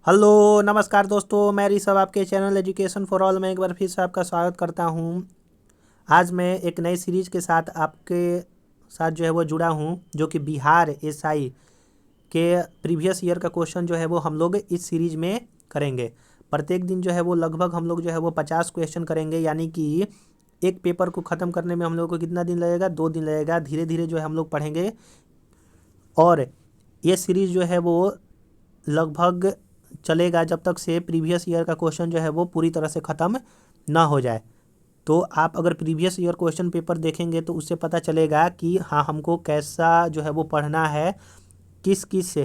Hello नमस्कार दोस्तों, मैं ऋषभ आपके चैनल एजुकेशन फॉर ऑल में एक बार फिर से आपका स्वागत करता हूं। आज मैं एक नई सीरीज के साथ आपके साथ जो है वो जुड़ा हूं, जो कि बिहार एसआई के प्रीवियस ईयर का क्वेश्चन जो है वो हम लोग इस सीरीज में करेंगे। प्रत्येक दिन जो है वो लगभग हम लोग जो है वो 50 क्वेश्चन करेंगे, यानी कि एक पेपर को ख़त्म करने में हम लोग को कितना दिन लगेगा? 2 दिन लगेगा। धीरे धीरे जो है हम लोग पढ़ेंगे और ये सीरीज जो है वो लगभग चलेगा जब तक से प्रीवियस ईयर का क्वेश्चन जो है वो पूरी तरह से ख़त्म ना हो जाए। तो आप अगर प्रीवियस ईयर क्वेश्चन पेपर देखेंगे तो उससे पता चलेगा कि हाँ, हमको कैसा जो है वो पढ़ना है, किस किस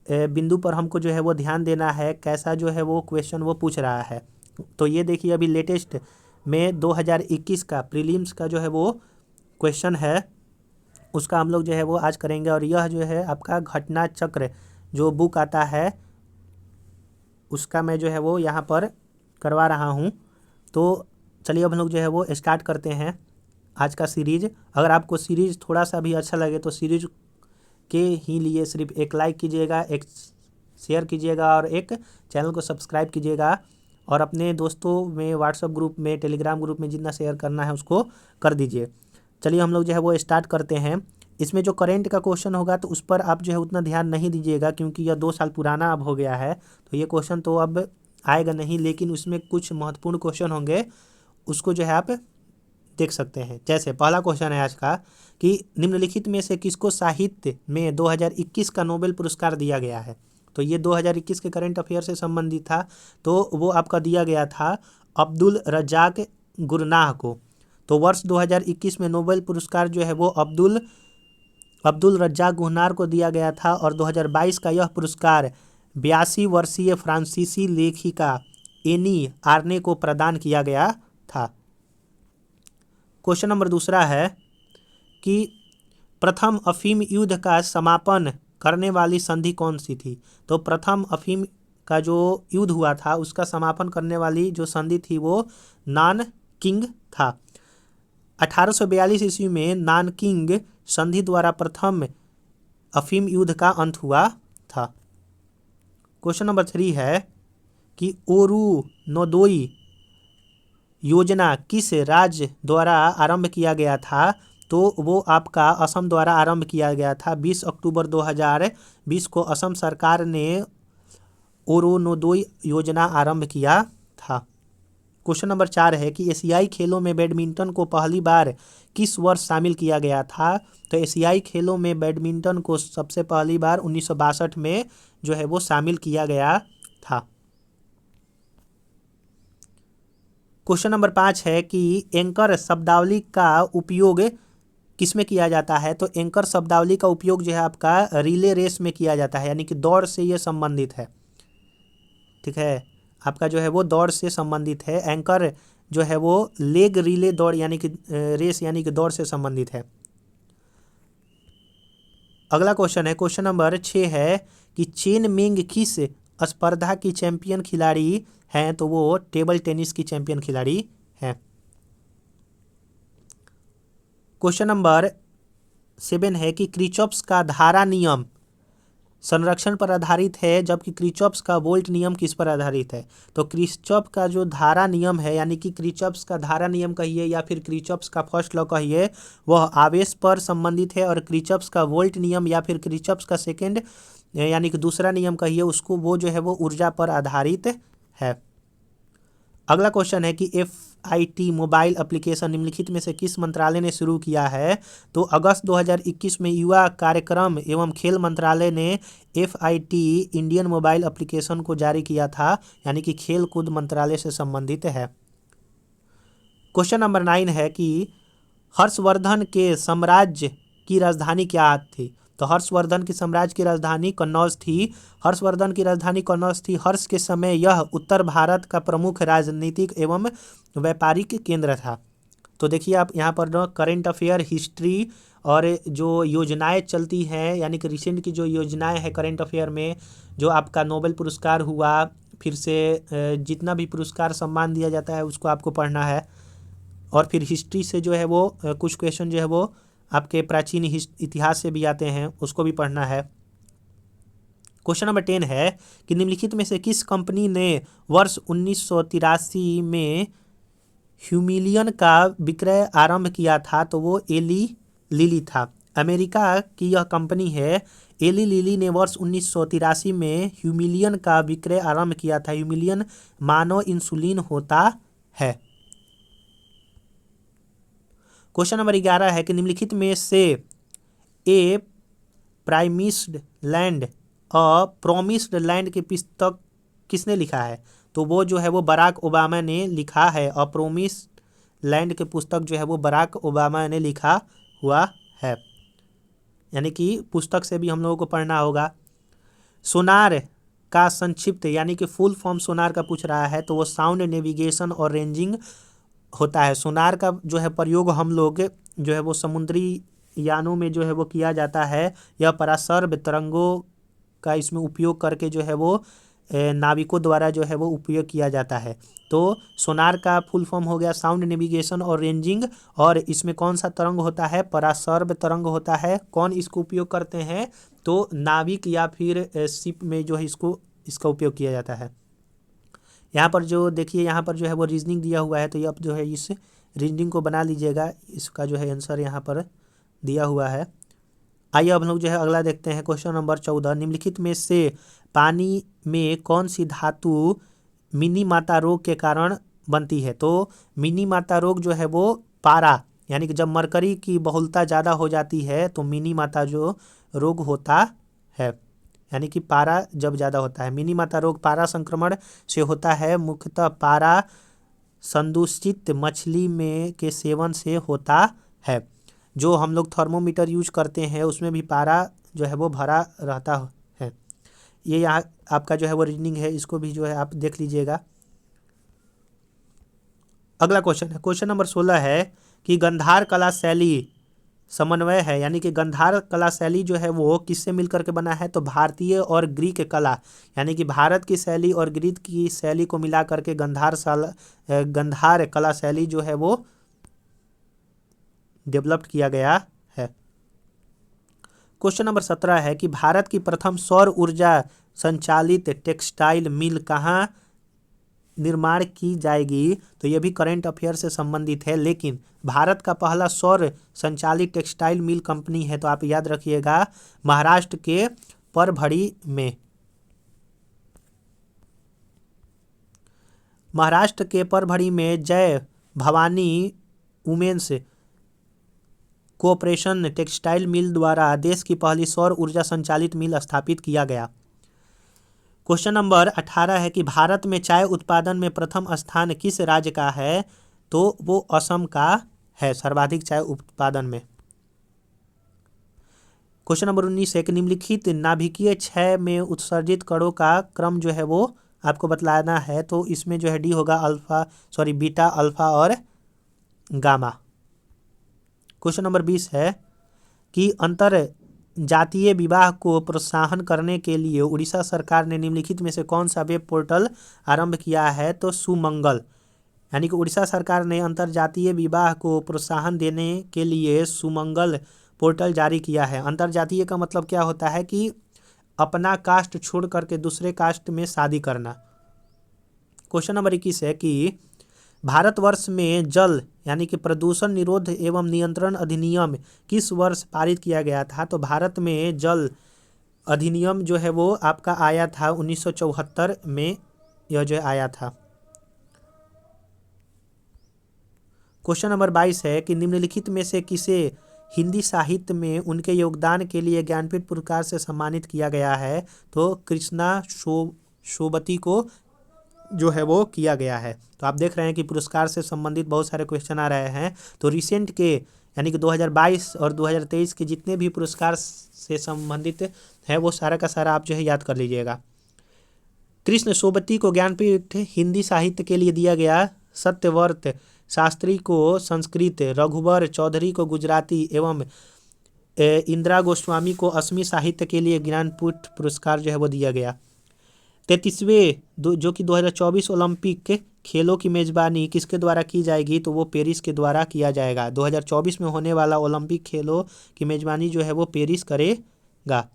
बिंदु पर हमको जो है वो ध्यान देना है, कैसा जो है वो क्वेश्चन वो पूछ रहा है। तो ये देखिए, अभी लेटेस्ट में 2021 का प्रीलिम्स का जो है वो क्वेश्चन है, उसका हम लोग जो है वो आज करेंगे। और यह जो है आपका घटना चक्र जो बुक आता है, उसका मैं जो है वो यहाँ पर करवा रहा हूँ। तो चलिए अब हम लोग जो है वो स्टार्ट करते हैं आज का सीरीज। अगर आपको सीरीज थोड़ा सा भी अच्छा लगे तो सीरीज के ही लिए सिर्फ एक लाइक कीजिएगा, एक शेयर कीजिएगा और एक चैनल को सब्सक्राइब कीजिएगा। और अपने दोस्तों में, व्हाट्सएप ग्रुप में, टेलीग्राम ग्रुप में जितना शेयर करना है उसको कर दीजिए। चलिए हम लोग जो है वो स्टार्ट करते हैं। इसमें जो करेंट का क्वेश्चन होगा तो उस पर आप जो है उतना ध्यान नहीं दीजिएगा, क्योंकि यह 2 साल पुराना अब हो गया है। तो ये क्वेश्चन तो अब आएगा नहीं, लेकिन उसमें कुछ महत्वपूर्ण क्वेश्चन होंगे, उसको जो है आप देख सकते हैं। जैसे पहला क्वेश्चन है आज का कि निम्नलिखित में से किसको साहित्य में 2021 का नोबेल पुरस्कार दिया गया है। तो ये 2021 के करंट अफेयर से संबंधित था, तो वो आपका दिया गया था अब्दुल रज्जाक गुरनाह को। तो वर्ष 2021 में नोबेल पुरस्कार जो है वो अब्दुल अब्दुल रज्जाक गुरनाह को दिया गया था। और 2022 का यह पुरस्कार 82 वर्षीय फ्रांसीसी लेखिका एनी आर्ने को प्रदान किया गया था। क्वेश्चन नंबर दूसरा है कि प्रथम अफीम युद्ध का समापन करने वाली संधि कौन सी थी। तो प्रथम अफीम का जो युद्ध हुआ था उसका समापन करने वाली जो संधि थी वो नानकिंग था। 1842 ईस्वी में नानकिंग संधि द्वारा प्रथम अफीम युद्ध का अंत हुआ था। क्वेश्चन नंबर 3 है कि ओरू नोदोई योजना किस राज्य द्वारा आरंभ किया गया था। तो वो आपका असम द्वारा आरंभ किया गया था। 20 अक्टूबर 2020 को असम सरकार ने ओरोनोदोई योजना आरंभ किया था। क्वेश्चन नंबर 4 है कि एशियाई खेलों में बैडमिंटन को पहली बार किस वर्ष शामिल किया गया था। तो एशियाई खेलों में बैडमिंटन को सबसे पहली बार 1962 में जो है वो शामिल किया गया था। क्वेश्चन नंबर 5 है कि एंकर शब्दावली का उपयोग किस में किया जाता है। तो एंकर शब्दावली का उपयोग जो है आपका रिले रेस में किया जाता है, यानी कि दौड़ से ये संबंधित है। ठीक है, आपका जो है वो दौड़ से संबंधित है। एंकर जो है वो लेग रिले दौड़ यानी कि रेस यानी कि दौड़ से संबंधित है। अगला क्वेश्चन है, क्वेश्चन नंबर 6 है कि चेन मेंग किस स्पर्धा की चैंपियन खिलाड़ी हैं। तो वो टेबल टेनिस की चैंपियन खिलाड़ी हैं। क्वेश्चन नंबर 7 है कि क्रिचॉप्स का धारा नियम संरक्षण पर आधारित है, जबकि क्रिचॉप्स का वोल्ट नियम किस पर आधारित है। तो क्रिचॉप का जो धारा नियम है, यानी कि क्रिचॉप्स का धारा नियम कहिए या फिर क्रिचॉप्स का फर्स्ट लॉ कहिए, वह आवेश पर संबंधित है। और क्रिचॉप्स का वोल्ट नियम या फिर क्रिचॉप्स का सेकेंड यानी कि दूसरा नियम कहिए उसको, वो जो है वो ऊर्जा पर आधारित है। अगला क्वेश्चन है कि FIT मोबाइल एप्लीकेशन निम्नलिखित में से किस मंत्रालय ने शुरू किया है। तो अगस्त 2021 में युवा कार्यक्रम एवं खेल मंत्रालय ने FIT इंडियन मोबाइल एप्लीकेशन को जारी किया था, यानी कि खेल कूद मंत्रालय से संबंधित है। क्वेश्चन नंबर 9 है कि हर्षवर्धन के साम्राज्य की राजधानी क्या थी। तो हर्षवर्धन की साम्राज्य की राजधानी कन्नौज थी। हर्षवर्धन की राजधानी कन्नौज थी। हर्ष के समय यह उत्तर भारत का प्रमुख राजनीतिक एवं व्यापारिक केंद्र था। तो देखिए आप यहाँ पर ना करंट अफेयर, हिस्ट्री और जो योजनाएं चलती हैं, यानी कि रिसेंट की जो योजनाएं हैं करंट अफेयर में, जो आपका नोबेल पुरस्कार हुआ, फिर से जितना भी पुरस्कार सम्मान दिया जाता है उसको आपको पढ़ना है। और फिर हिस्ट्री से जो है वो कुछ क्वेश्चन जो है वो आपके प्राचीन इतिहास से भी आते हैं, उसको भी पढ़ना है। क्वेश्चन नंबर 10 है कि निम्नलिखित में से किस कंपनी ने वर्ष 1983 में ह्यूमिलियन का विक्रय आरंभ किया था? तो वो एली लिली था। अमेरिका की यह कंपनी है एली लिली ने वर्ष 1983 में ह्यूमिलियन का विक्रय आरंभ किया था। ह्यूमिलियन मानव इंसुलिन होता है। क्वेश्चन नंबर 11 है कि निम्नलिखित में से ए प्राइमिस्ड लैंड प्रोमिस्ड लैंड की पुस्तक किसने लिखा है? तो वो जो है वो बराक ओबामा ने लिखा है। प्रोमिस्ड लैंड की पुस्तक जो है वो बराक ओबामा ने लिखा हुआ है, यानी कि पुस्तक से भी हम लोगों को पढ़ना होगा। सोनार का संक्षिप्त यानी कि फुल फॉर्म सोनार का पूछ रहा है, तो वो साउंड नेविगेशन और रेंजिंग होता है। सोनार का जो है प्रयोग हम लोग जो है वो समुद्री यानों में जो है वो किया जाता है। यह परासर्व तरंगों का इसमें उपयोग करके जो है वो नाविकों द्वारा जो है वो उपयोग किया जाता है। तो सोनार का फुल फॉर्म हो गया साउंड नेविगेशन और रेंजिंग, और इसमें कौन सा तरंग होता है? परासर्व तरंग होता है। कौन इसको उपयोग करते हैं? तो नाविक या फिर शिप में जो है इसका उपयोग किया जाता है। यहाँ पर जो देखिए यहाँ पर जो है वो रीजनिंग दिया हुआ है, तो ये अब जो है इस रीजनिंग को बना लीजिएगा। इसका जो है आंसर यहाँ पर दिया हुआ है। आइए अब हम लोग जो है अगला देखते हैं। क्वेश्चन नंबर 14, निम्नलिखित में से पानी में कौन सी धातु मिनी माता रोग के कारण बनती है? तो मिनी माता रोग जो है वो पारा, यानी कि जब मरकरी की बहुलता ज़्यादा हो जाती है तो मिनी माता जो रोग होता है, यानी कि पारा जब ज़्यादा होता है। मिनी माता रोग पारा संक्रमण से होता है। मुख्यतः पारा संदूषित मछली में के सेवन से होता है। जो हम लोग थर्मोमीटर यूज करते हैं उसमें भी पारा जो है वो भरा रहता है। ये यहाँ आपका जो है वो रीजनिंग है, इसको भी जो है आप देख लीजिएगा। अगला क्वेश्चन है, क्वेश्चन नंबर 16 है कि गंधार कला शैली समन्वय है, यानी कि गंधार कला शैली जो है वो किससे मिलकर के बना है? तो भारतीय और ग्रीक कला, यानी कि भारत की शैली और ग्रीक की शैली को मिला करके गंधार कला शैली जो है वो डेवलप्ड किया गया है। क्वेश्चन नंबर 17 है कि भारत की प्रथम सौर ऊर्जा संचालित टेक्सटाइल मिल कहाँ निर्माण की जाएगी? तो ये भी करंट अफेयर से संबंधित है, लेकिन भारत का पहला सौर संचालित टेक्सटाइल मिल कंपनी है, तो आप याद रखिएगा महाराष्ट्र के परभणी में। महाराष्ट्र के परभणी में Jai Bhavani women's cooperation textile mill द्वारा देश की पहली सौर ऊर्जा संचालित मिल स्थापित किया गया। क्वेश्चन नंबर 18 है कि भारत में चाय उत्पादन में प्रथम स्थान किस राज्य का है? तो वो असम का है सर्वाधिक चाय उत्पादन में। क्वेश्चन नंबर 19 है कि निम्नलिखित नाभिकीय क्षय में उत्सर्जित कणों का क्रम जो है वो आपको बतलाना है। तो इसमें जो है डी होगा बीटा, अल्फा और गामा। क्वेश्चन नंबर 20 है कि अंतर जातीय विवाह को प्रोत्साहन करने के लिए उड़ीसा सरकार ने निम्नलिखित में से कौन सा वेब पोर्टल आरंभ किया है? तो सुमंगल, यानी कि उड़ीसा सरकार ने अंतरजातीय विवाह को प्रोत्साहन देने के लिए सुमंगल पोर्टल जारी किया है। अंतरजातीय का मतलब क्या होता है? कि अपना कास्ट छोड़ करके दूसरे कास्ट में शादी करना। क्वेश्चन नंबर 21 है कि भारतवर्ष में जल यानी कि प्रदूषण निरोध एवं नियंत्रण अधिनियम किस वर्ष पारित किया गया था? तो भारत में जल अधिनियम जो है वो आपका आया था 1974 में, यह जो आया था। क्वेश्चन नंबर 22 है कि निम्नलिखित में से किसे हिंदी साहित्य में उनके योगदान के लिए ज्ञानपीठ पुरस्कार से सम्मानित किया गया है? तो कृष्णा सोबती को जो है वो किया गया है। तो आप देख रहे हैं कि पुरस्कार से संबंधित बहुत सारे क्वेश्चन आ रहे हैं। तो रिसेंट के यानी कि 2022 और 2023 के जितने भी पुरस्कार से संबंधित है वो सारा का सारा आप जो है याद कर लीजिएगा। कृष्ण सोबती को ज्ञानपीठ हिंदी साहित्य के लिए दिया गया, सत्यव्रत शास्त्री को संस्कृत, रघुवर चौधरी को गुजराती एवं इंदिरा गोस्वामी को असमी साहित्य के लिए ज्ञानपीठ पुरस्कार जो है वो दिया गया। 33वें जो कि 2024 ओलंपिक खेलों की मेजबानी किसके द्वारा की जाएगी? तो वो पेरिस के द्वारा किया जाएगा। 2024 में होने वाला ओलंपिक खेलों की मेजबानी जो है वो पेरिस करेगा।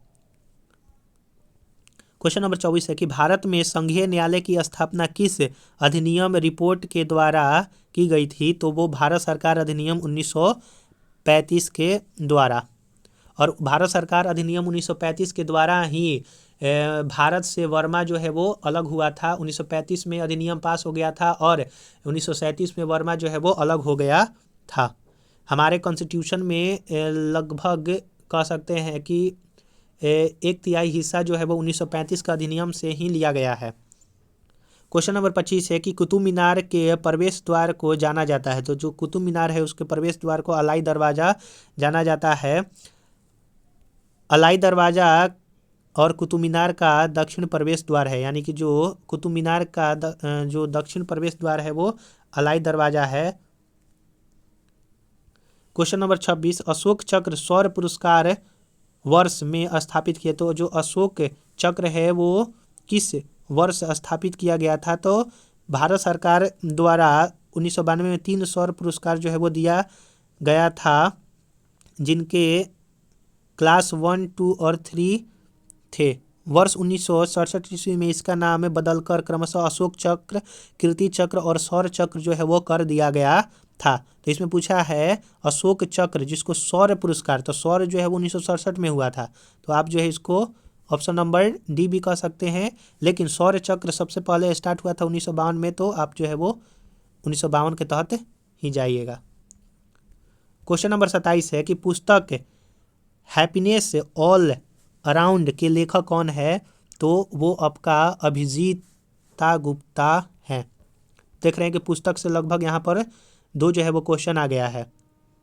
क्वेश्चन नंबर 24 है कि भारत में संघीय न्यायालय की स्थापना किस अधिनियम रिपोर्ट के द्वारा की गई थी? तो वो भारत सरकार अधिनियम 1935 के द्वारा। और भारत सरकार अधिनियम 1935 के द्वारा ही भारत से वर्मा जो है वो अलग हुआ था। 1935 में अधिनियम पास हो गया था और 1937 में वर्मा जो है वो अलग हो गया था। हमारे कॉन्स्टिट्यूशन में लगभग कह सकते हैं कि 1/3 हिस्सा जो है वो 1935 का अधिनियम से ही लिया गया है। क्वेश्चन नंबर 25 है कि कुतुब मीनार के प्रवेश द्वार को जाना जाता है। तो जो कुतुब मीनार है उसके प्रवेश द्वार को अलाई दरवाज़ा जाना जाता है। अलाई दरवाज़ा और कुतुब मीनार का दक्षिण प्रवेश द्वार है, यानी कि जो कुतुब मीनार का जो दक्षिण प्रवेश द्वार है वो अलाई दरवाज़ा है। क्वेश्चन नंबर 26, अशोक चक्र शौर्य पुरस्कार वर्ष में स्थापित किए। तो जो अशोक चक्र है वो किस वर्ष स्थापित किया गया था? तो भारत सरकार द्वारा 1992 में 3 शौर्य पुरस्कार जो है वो दिया गया था, जिनके क्लास 1, 2 और 3 थे। वर्ष 1967 ईस्वी में इसका नाम बदलकर क्रमशः अशोक चक्र, कीर्ति चक्र और शौर्य चक्र जो है वो कर दिया गया था। तो इसमें पूछा है अशोक चक्र जिसको शौर्य पुरस्कार, तो शौर्य जो है वो 1967 में हुआ था, तो आप जो है इसको ऑप्शन नंबर डी भी कह सकते हैं। लेकिन शौर्य चक्र सबसे पहले स्टार्ट हुआ था 1952 में, तो आप जो है वो 1952 के तहत ही जाइएगा। क्वेश्चन नंबर 27 है कि पुस्तक हैप्पीनेस ऑल अराउंड के लेखक कौन है? तो वो आपका अभिजीता गुप्ता है। देख रहे हैं कि पुस्तक से लगभग यहाँ पर 2 जो है वो क्वेश्चन आ गया है।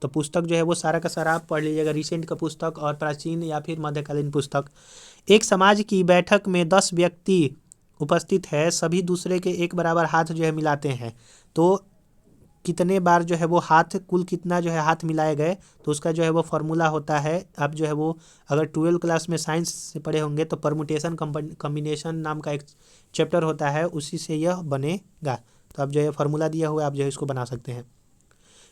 तो पुस्तक जो है वो सारा का सारा आप पढ़ लीजिएगा, रिसेंट का पुस्तक और प्राचीन या फिर मध्यकालीन पुस्तक। एक समाज की बैठक में 10 व्यक्ति उपस्थित है, सभी दूसरे के एक बराबर हाथ जो है मिलाते हैं, तो कितने बार जो है वो हाथ, कुल कितना जो है हाथ मिलाए गए? तो उसका जो है वो फार्मूला होता है, आप जो है वो अगर 12 क्लास में साइंस से पढ़े होंगे तो परमुटेशन कम्बिनेशन नाम का एक चैप्टर होता है, उसी से यह बनेगा। तो आप जो है फार्मूला दिया हुआ है, आप जो है इसको बना सकते हैं।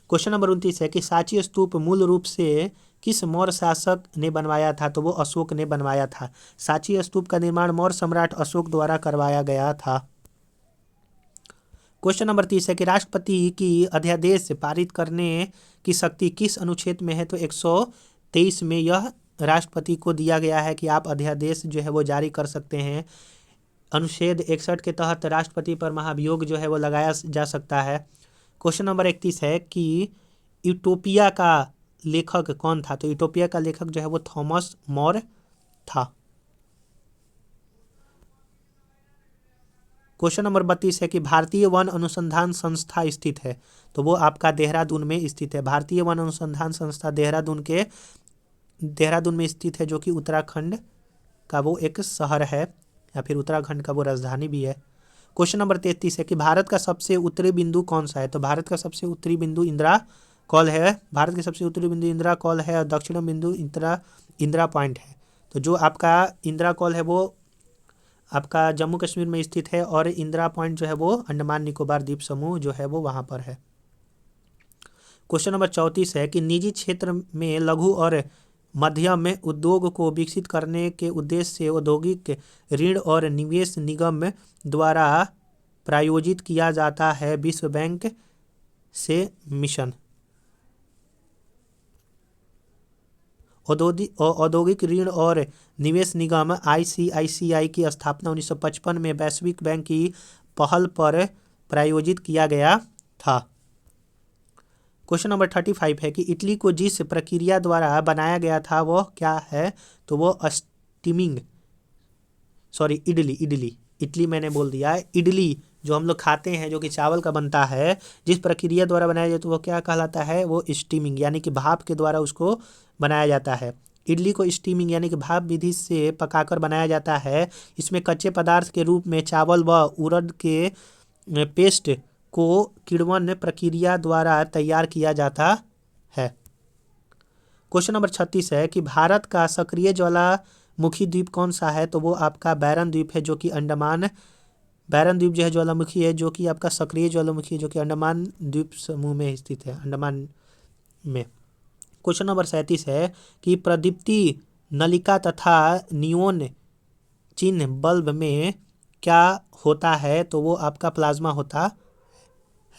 क्वेश्चन नंबर 29 है कि सांची स्तूप मूल रूप से किस मौर्य शासक ने बनवाया था? तो वो अशोक ने बनवाया था। सांची स्तूप का निर्माण मौर्य सम्राट अशोक द्वारा करवाया गया था। क्वेश्चन नंबर 30 है कि राष्ट्रपति की अध्यादेश पारित करने की शक्ति किस अनुच्छेद में है? तो 123 में यह राष्ट्रपति को दिया गया है कि आप अध्यादेश जो है वो जारी कर सकते हैं। अनुच्छेद 61 के तहत राष्ट्रपति पर महाभियोग जो है वो लगाया जा सकता है। क्वेश्चन नंबर 31 है कि यूटोपिया का लेखक कौन था? तो यूटोपिया का लेखक जो है वो थॉमस मोर था। क्वेश्चन नंबर 32 है कि भारतीय वन अनुसंधान संस्था स्थित है। तो वो आपका देहरादून में स्थित है। भारतीय वन अनुसंधान संस्था देहरादून में स्थित है, जो कि उत्तराखंड का वो एक शहर है या फिर उत्तराखंड का वो राजधानी भी है। क्वेश्चन नंबर 33 है कि भारत का सबसे उत्तरी बिंदु कौन सा है? तो भारत का सबसे उत्तरी बिंदु इंदिरा कॉल है। भारत के सबसे उत्तरी बिंदु इंदिरा कॉल है और दक्षिण बिंदु इंदिरा पॉइंट है। तो जो आपका इंदिरा कॉल है वो आपका जम्मू कश्मीर में स्थित है और इंदिरा पॉइंट जो है वो अंडमान निकोबार द्वीप समूह जो है वो वहाँ पर है। क्वेश्चन नंबर 34 है कि निजी क्षेत्र में लघु और मध्यम उद्योग को विकसित करने के उद्देश्य से औद्योगिक ऋण और निवेश निगम द्वारा प्रायोजित किया जाता है विश्व बैंक से मिशन। औद्योगिक ऋण और निवेश निगम ICICI की स्थापना 1955 में वैश्विक बैंक की पहल पर प्रायोजित किया गया था। क्वेश्चन नंबर 35 है कि इडली को जिस प्रक्रिया द्वारा बनाया गया था वह क्या है? तो वो स्टीमिंग, सॉरी इडली मैंने बोल दिया। इडली जो हम लोग खाते हैं जो कि चावल का बनता है, जिस प्रक्रिया द्वारा बनाया जाता है तो वो क्या कहलाता है? वो स्टीमिंग, यानी कि भाप के द्वारा उसको बनाया जाता है। इडली को स्टीमिंग यानी कि भाप विधि से पकाकर बनाया जाता है। इसमें कच्चे पदार्थ के रूप में चावल व उड़द के पेस्ट को किण्वन प्रक्रिया द्वारा तैयार किया जाता है। क्वेश्चन नंबर 36 है कि भारत का सक्रिय ज्वालामुखी द्वीप कौन सा है? तो वो आपका बैरन द्वीप है, जो कि बैरन द्वीप जो है ज्वालामुखी है, जो कि आपका सक्रिय ज्वालामुखी है, जो कि अंडमान द्वीप समूह में स्थित है, अंडमान में। क्वेश्चन नंबर 37 है कि प्रदीप्ति नलिका तथा नियोन चिन्ह बल्ब में क्या होता है, तो वो आपका प्लाज्मा होता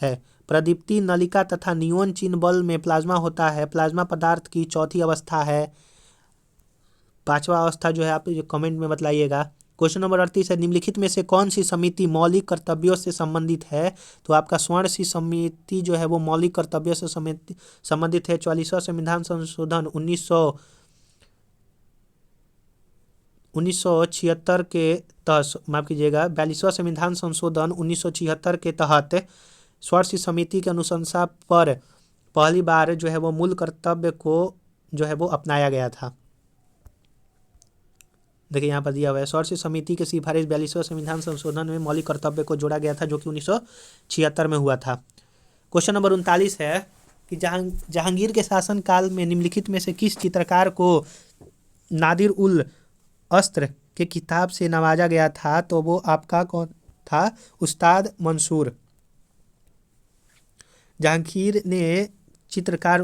है। प्रदीप्ति नलिका तथा नियोन चिन्ह बल्ब में प्लाज्मा होता है। प्लाज्मा पदार्थ की चौथी अवस्था है। पांचवा अवस्था जो है आप कमेंट में बतलाइएगा। क्वेश्चन नंबर 38 है, निम्नलिखित में से कौन सी समिति मौलिक कर्तव्यों से संबंधित है, तो आपका स्वर्ण सी समिति जो है वो मौलिक कर्तव्यों से संबंधित है। 44वां संविधान संशोधन 1976 के तहत, माफ कीजिएगा 42वां संविधान संशोधन 1976 के तहत स्वर्ण सी समिति के अनुशंसा पर पहली बार जो है वो मूल कर्तव्य को जो है वो अपनाया गया था। देखिए यहाँ पर दिया हुआ है, स्वर्ण सी समिति की सिफारिश 42वां संविधान संशोधन में मौलिक कर्तव्य को जोड़ा गया था, जो कि 1976 में हुआ था। क्वेश्चन नंबर 39 है कि जहांगीर के शासनकाल में निम्नलिखित में से किस चित्रकार को नादिर उल अस्त्र के किताब से नवाजा गया था, तो वो आपका कौन था? उस्ताद मंसूर। जहांगीर ने चित्रकार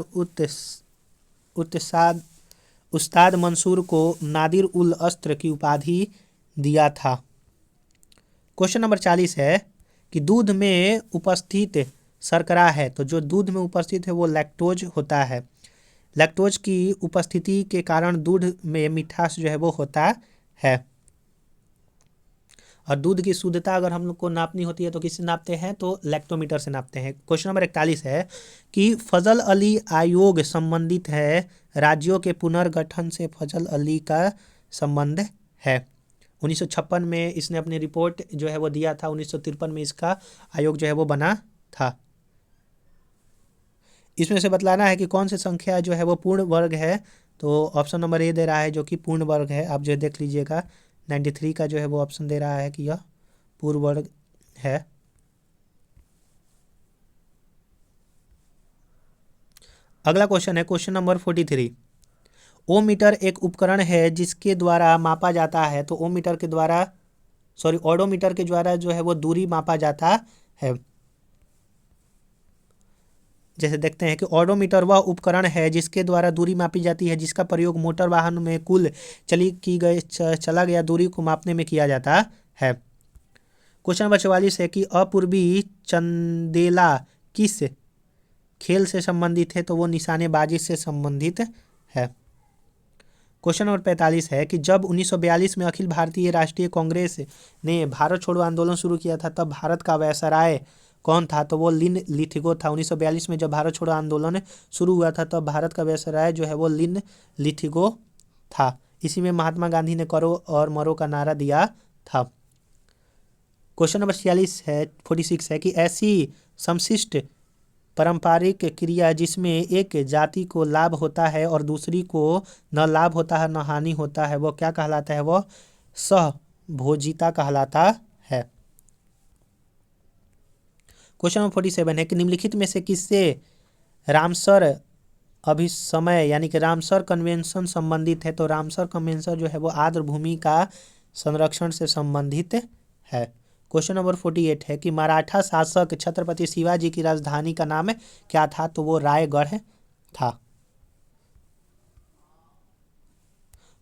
उस्ताद मंसूर को नादिर उल अस्त्र की उपाधि दिया था। क्वेश्चन नंबर 40 है कि दूध में उपस्थित शर्करा है, तो जो दूध में उपस्थित है वो लैक्टोज होता है। लैक्टोज की उपस्थिति के कारण दूध में मिठास जो है वो होता है। और दूध की शुद्धता अगर हम लोग को नापनी होती है तो किससे नापते हैं? तो लैक्टोमीटर से नापते हैं। क्वेश्चन नंबर 41 है कि फजल अली आयोग संबंधित है। राज्यों के पुनर्गठन से फजल अली का संबंध है। 1956 में इसने अपनी रिपोर्ट जो है वो दिया था। 1953 में इसका आयोग जो है वो बना था। इसमें से बतलाना है कि कौन सी संख्या जो है वो पूर्ण वर्ग है, तो ऑप्शन नंबर ए दे रहा है जो कि पूर्ण वर्ग है। आप जो देख लीजिएगा 93 का जो है वो ऑप्शन दे रहा है कि यह पूर्ण वर्ग है। अगला क्वेश्चन है क्वेश्चन नंबर 43। ओमीटर एक उपकरण है जिसके द्वारा मापा जाता है, तो ओमीटर के द्वारा ऑडोमीटर के द्वारा जो है वो दूरी मापा जाता है। जैसे देखते हैं कि ऑडोमीटर वह उपकरण है जिसके द्वारा दूरी मापी जाती है, जिसका प्रयोग मोटर वाहन में कुल चला गया दूरी को मापने में किया जाता है। क्वेश्चन नंबर 44 है कि अपूर्वी चंदेला किस खेल से संबंधित है, तो वो निशानेबाजी से संबंधित है। क्वेश्चन नंबर 45 है कि जब 1942 में अखिल भारतीय राष्ट्रीय कांग्रेस ने भारत छोड़ो आंदोलन शुरू किया था, तब भारत का वायसराय कौन था, तो वो लिन लिथिगो था। 1942 में जब भारत छोड़ो आंदोलन शुरू हुआ था तब भारत का वायसराय जो है वो लिन लिथिगो था। इसी में महात्मा गांधी ने करो और मरो का नारा दिया था। क्वेश्चन नंबर 46 है कि ऐसी समशिष्ट पारंपरिक क्रिया जिसमें एक जाति को लाभ होता है और दूसरी को न लाभ होता है न हानि होता है, वो क्या कहलाता है? वो सहभोजिता कहलाता है। क्वेश्चन नंबर 47 है कि निम्नलिखित में से किससे रामसर अभिसमय यानी कि रामसर कन्वेंशन संबंधित है, तो रामसर कन्वेंशन जो है वो आर्द्र भूमि का संरक्षण से संबंधित है। क्वेश्चन नंबर 48 है कि मराठा शासक छत्रपति शिवाजी की राजधानी का नाम क्या था, तो वो रायगढ़ था।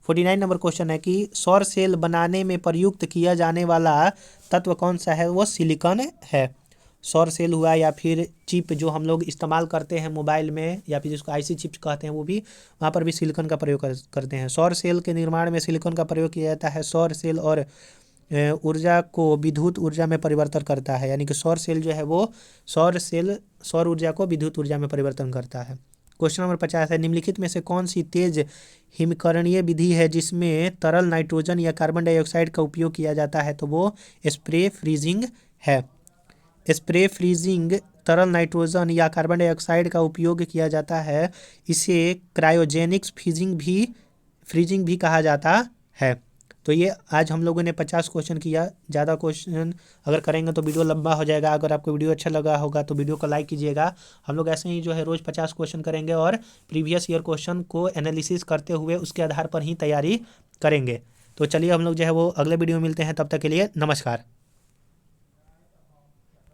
49 नंबर क्वेश्चन है कि सौर सेल बनाने में प्रयुक्त किया जाने वाला तत्व कौन सा है, वो सिलिकॉन है। सौर सेल हुआ या फिर चिप जो हम लोग इस्तेमाल करते हैं मोबाइल में, या फिर जिसको आईसी चिप्स कहते हैं, वो भी वहाँ पर भी सिलिकॉन का प्रयोग करते हैं। सौर सेल के निर्माण में सिलिकॉन का प्रयोग किया जाता है। सौर सेल और ऊर्जा को विद्युत ऊर्जा में परिवर्तन करता है, यानी कि सौर सेल जो है वो सौर ऊर्जा को विद्युत ऊर्जा में परिवर्तन करता है। क्वेश्चन नंबर 50 है निम्नलिखित में से कौन सी तेज हिमकरणीय विधि है जिसमें तरल नाइट्रोजन या कार्बन डाइऑक्साइड का उपयोग किया जाता है, तो वो स्प्रे फ्रीजिंग है। स्प्रे फ्रीजिंग तरल नाइट्रोजन या कार्बन डाइऑक्साइड का उपयोग किया जाता है। इसे क्रायोजेनिक्स फ्रीजिंग भी कहा जाता है। तो ये आज हम लोगों ने 50 क्वेश्चन किया। ज़्यादा क्वेश्चन अगर करेंगे तो वीडियो लंबा हो जाएगा। अगर आपको वीडियो अच्छा लगा होगा तो वीडियो को लाइक कीजिएगा। हम लोग ऐसे ही जो है रोज़ 50 क्वेश्चन करेंगे और प्रीवियस ईयर क्वेश्चन को एनालिसिस करते हुए उसके आधार पर ही तैयारी करेंगे। तो चलिए हम लोग जो है वो अगले वीडियो में मिलते हैं। तब तक के लिए नमस्कार।